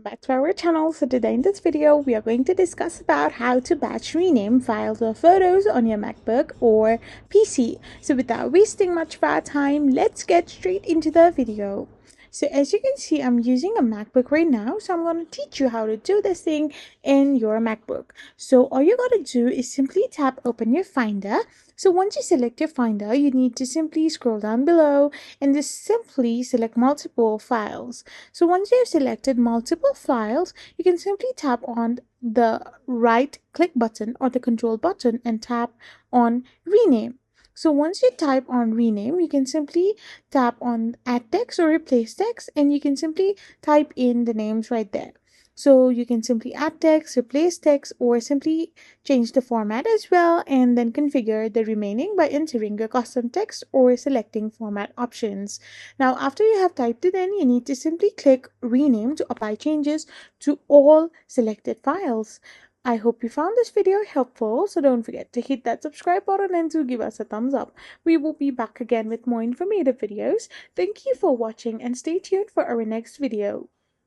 back to our channel. So today in this video we are going to discuss about how to batch rename files or photos on your MacBook or PC. So without wasting much of our time, let's get straight into the video. So as you can see, I'm using a MacBook right now, so I'm going to teach you how to do this thing in your MacBook. So all you got to do is simply tap open your Finder. So once you select your Finder, you need to simply scroll down below and just simply select multiple files. So once you have selected multiple files, you can simply tap on the right click button or the control button and tap on rename. So once you type on rename, you can simply tap on add text or replace text, and you can simply type in the names right there. So you can simply add text, replace text, or simply change the format as well, and then configure the remaining by entering your custom text or selecting format options. Now, after you have typed it in, you need to simply click rename to apply changes to all selected files. I hope you found this video helpful, so don't forget to hit that subscribe button and to give us a thumbs up. We will be back again with more informative videos. Thank you for watching and stay tuned for our next video.